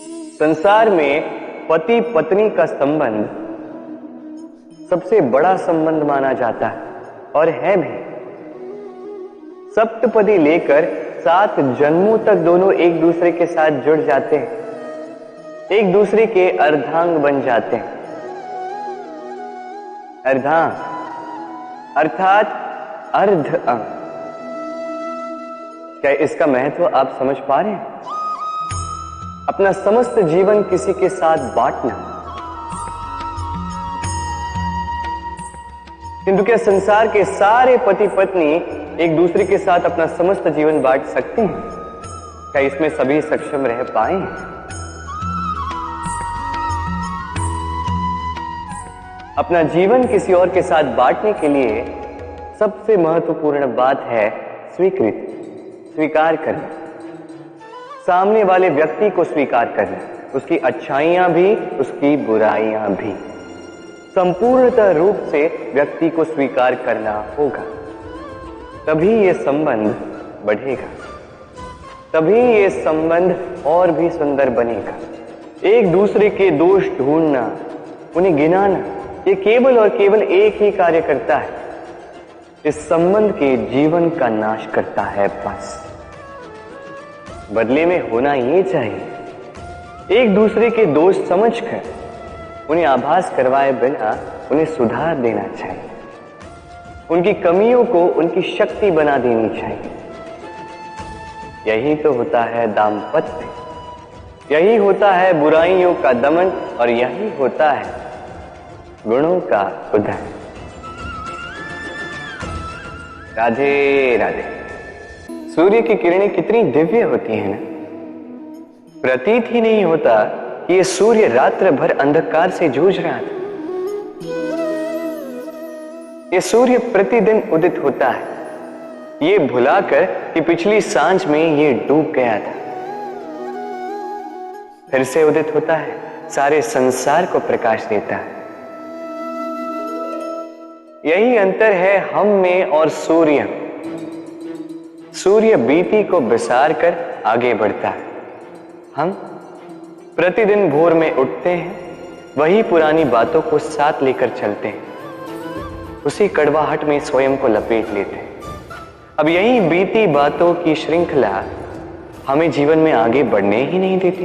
संसार में पति पत्नी का संबंध सबसे बड़ा संबंध माना जाता है और है भी। सप्तपदी लेकर 7 जन्मों तक दोनों एक दूसरे के साथ जुड़ जाते हैं, एक दूसरे के अर्धांग बन जाते हैं। अर्धांग अर्थात अर्ध अंग। क्या इसका महत्व आप समझ पा रहे हैं? अपना समस्त जीवन किसी के साथ बांटना। किंतु क्या संसार के सारे पति पत्नी एक दूसरे के साथ अपना समस्त जीवन बांट सकते हैं? क्या इसमें सभी सक्षम रह पाए? अपना जीवन किसी और के साथ बांटने के लिए सबसे महत्वपूर्ण बात है स्वीकृति, स्वीकार करना। सामने वाले व्यक्ति को स्वीकार करना, उसकी अच्छाइयां भी, उसकी बुराइयां भी। संपूर्णतः रूप से व्यक्ति को स्वीकार करना होगा, तभी यह संबंध बढ़ेगा, तभी यह संबंध और भी सुंदर बनेगा। एक दूसरे के दोष ढूंढना, उन्हें गिनाना, ये केवल और केवल एक ही कार्य करता है, इस संबंध के जीवन का नाश करता है। बस बदले में होना ये चाहिए, एक दूसरे के दोष समझकर उन्हें आभास करवाए बिना उन्हें सुधार देना चाहिए, उनकी कमियों को उनकी शक्ति बना देनी चाहिए। यही तो होता है दाम्पत्य, यही होता है बुराइयों का दमन, और यही होता है गुणों का उदय। राधे राधे। सूर्य की किरणें कितनी दिव्य होती हैं ना। प्रतीत ही नहीं होता कि यह सूर्य रात्र भर अंधकार से जूझ रहा था। यह सूर्य प्रतिदिन उदित होता है, ये भुलाकर कि पिछली सांझ में यह डूब गया था। फिर से उदित होता है, सारे संसार को प्रकाश देता है। यही अंतर है हम में और सूर्य में। सूर्य बीती को बिसार कर आगे बढ़ता है, हम प्रतिदिन भोर में उठते हैं, वही पुरानी बातों को साथ लेकर चलते हैं, उसी कड़वाहट में स्वयं को लपेट लेते हैं। अब यही बीती बातों की श्रृंखला हमें जीवन में आगे बढ़ने ही नहीं देती।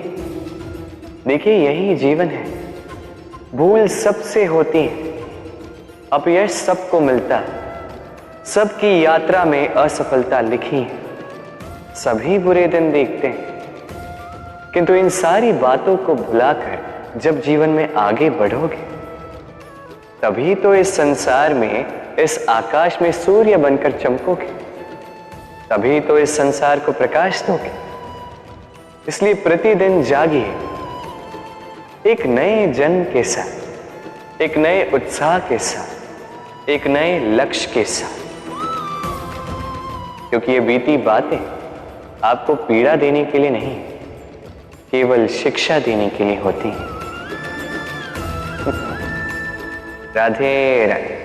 देखिए, यही जीवन है। भूल सबसे होती है, अपयश सबको मिलता है, सबकी यात्रा में असफलता लिखी है, सभी बुरे दिन देखते हैं। किंतु इन सारी बातों को भुलाकर जब जीवन में आगे बढ़ोगे, तभी तो इस संसार में, इस आकाश में सूर्य बनकर चमकोगे, तभी तो इस संसार को प्रकाश दोगे। इसलिए प्रतिदिन जागिए, एक नए जन्म के साथ, एक नए उत्साह के साथ, एक नए लक्ष्य के साथ। क्योंकि ये बीती बातें आपको पीड़ा देने के लिए नहीं, केवल शिक्षा देने के लिए होती हैं। राधे राधे।